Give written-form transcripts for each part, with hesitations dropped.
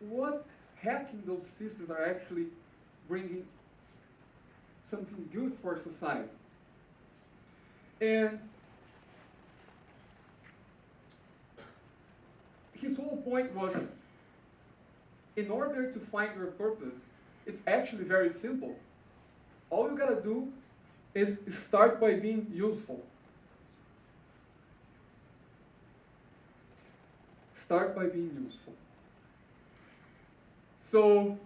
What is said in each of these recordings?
what hacking those systems are actually bringing something good for society. And his whole point was, in order to find your purpose, it's actually very simple. All you gotta do is start by being useful. Start by being useful. So,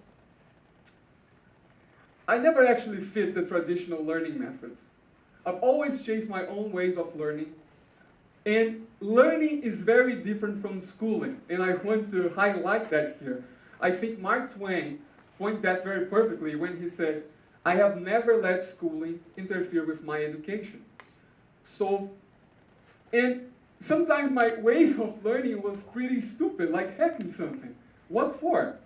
I never actually fit the traditional learning methods. I've always chased my own ways of learning. And learning is very different from schooling. And I want to highlight that here. I think Mark Twain pointed that very perfectly when he says, I have never let schooling interfere with my education. So, and sometimes my way of learning was pretty stupid, like hacking something. What for?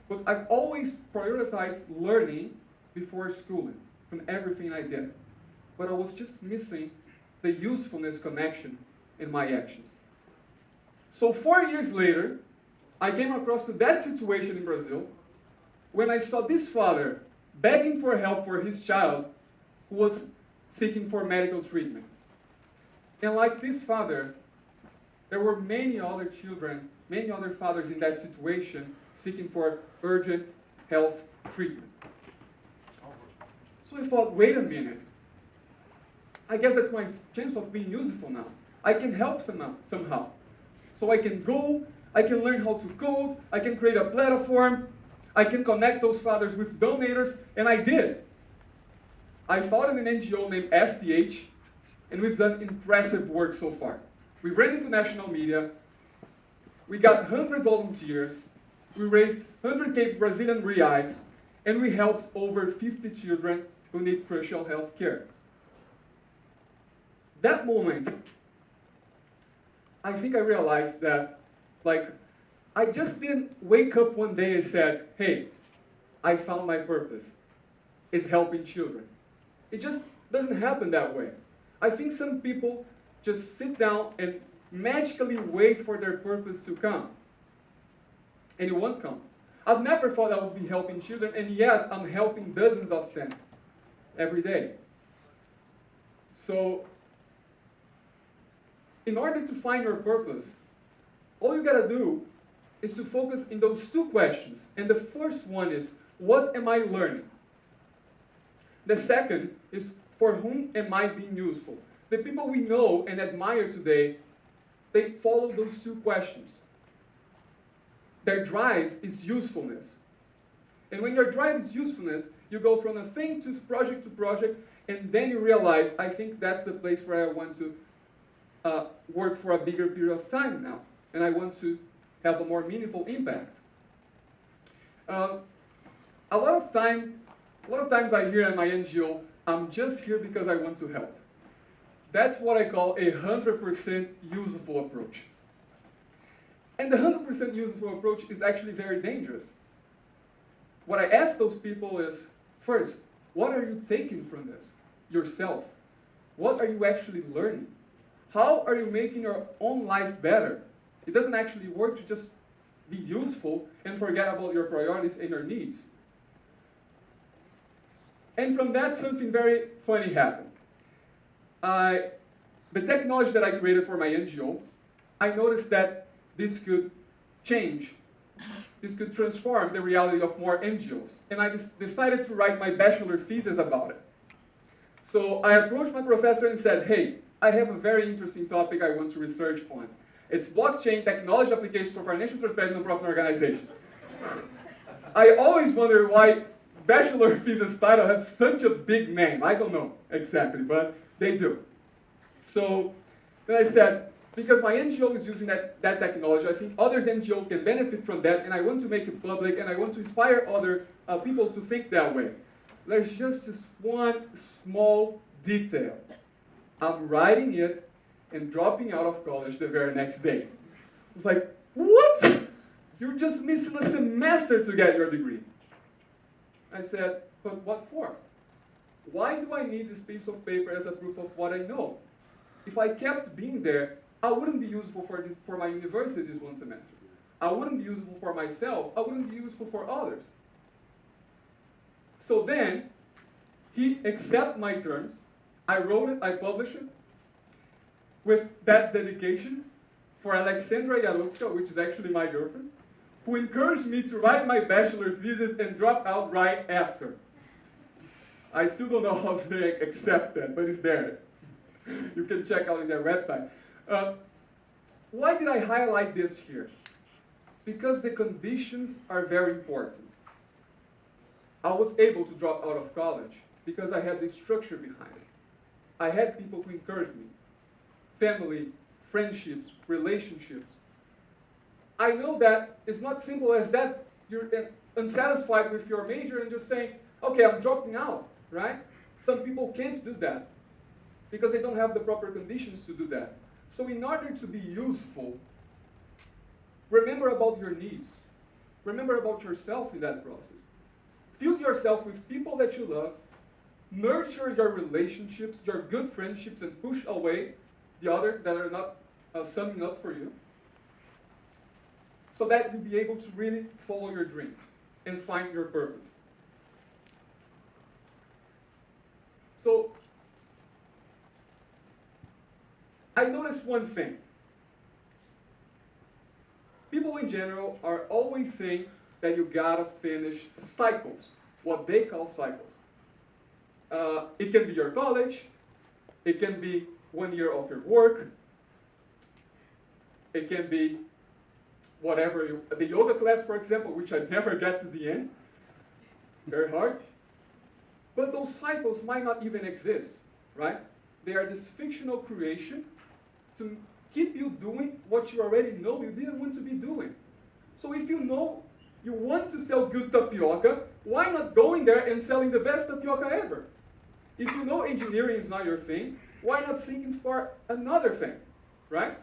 But I've always prioritized learning before schooling from everything I did. But I was just missing the usefulness connection in my actions. So 4 years later, I came across to that situation in Brazil when I saw this father begging for help for his child who was seeking for medical treatment. And like this father, there were many other children, many other fathers in that situation seeking for urgent health treatment. So I thought, wait a minute. I guess that's my chance of being useful now. I can help somehow. So I can go, I can learn how to code, I can create a platform, I can connect those fathers with donators, and I did. I founded an NGO named STH, and we've done impressive work so far. We ran international media, we got 100 volunteers, we raised 100K Brazilian reais, and we helped over 50 children who need crucial health care. That moment, I think I realized that, I just didn't wake up one day and said, hey, I found my purpose. It's helping children. It just doesn't happen that way. I think some people just sit down and magically wait for their purpose to come. And it won't come. I've never thought I would be helping children, and yet I'm helping dozens of them every day. So, in order to find your purpose, all you gotta do is to focus in those two questions. And the first one is, what am I learning? The second is, for whom am I being useful? The people we know and admire today, they follow those two questions. Their drive is usefulness. And when your drive is usefulness, you go from a thing to project, and then you realize, I think that's the place where I want to work for a bigger period of time now. And I want to have a more meaningful impact. A lot of times I hear in my NGO, I'm just here because I want to help. That's what I call a 100% useful approach. And the 100% useful approach is actually very dangerous. What I ask those people is, first, what are you taking from this yourself? What are you actually learning? How are you making your own life better? It doesn't actually work to just be useful and forget about your priorities and your needs. And from that, something very funny happened. The technology that I created for my NGO, I noticed that this could change. This could transform the reality of more NGOs. And I decided to write my bachelor thesis about it. So I approached my professor and said, hey, I have a very interesting topic I want to research on. It's blockchain technology applications for financial transparency in nonprofit organizations. I always wonder why bachelor thesis title has such a big name. I don't know exactly, but they do. So then I said, because my NGO is using that technology, I think other NGOs can benefit from that, and I want to make it public, and I want to inspire other people to think that way. There's just this one small detail. I'm writing it and dropping out of college the very next day. I was like, what? You're just missing a semester to get your degree. I said, but what for? Why do I need this piece of paper as a proof of what I know? If I kept being there, I wouldn't be useful for my university this one semester. I wouldn't be useful for myself, I wouldn't be useful for others. So then, he accepted my terms, I wrote it, I published it, with that dedication for Alexandra Yarotska, which is actually my girlfriend, who encouraged me to write my bachelor thesis and drop out right after. I still don't know how they accept that, but it's there. You can check out in their website. Why did I highlight this here? Because the conditions are very important. I was able to drop out of college because I had this structure behind it. I had people who encouraged me. Family, friendships, relationships. I know that it's not simple as that you're unsatisfied with your major and just saying, okay, I'm dropping out, right? Some people can't do that because they don't have the proper conditions to do that. So in order to be useful, remember about your needs. Remember about yourself in that process. Fill yourself with people that you love, nurture your relationships, your good friendships, and push away the other that are not summing up for you, so that you'll be able to really follow your dreams and find your purpose. So, I noticed one thing. People in general are always saying that you gotta finish cycles, what they call cycles. It can be your college, it can be 1 year of your work, it can be whatever, the yoga class, for example, which I never get to the end, very hard. But those cycles might not even exist, right? They are this fictional creation to keep you doing what you already know you didn't want to be doing. So if you know you want to sell good tapioca, why not going there and selling the best tapioca ever? If you know engineering is not your thing, why not seeking for another thing, right?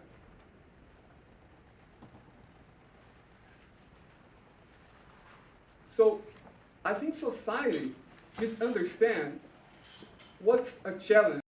So I think society misunderstands what's a challenge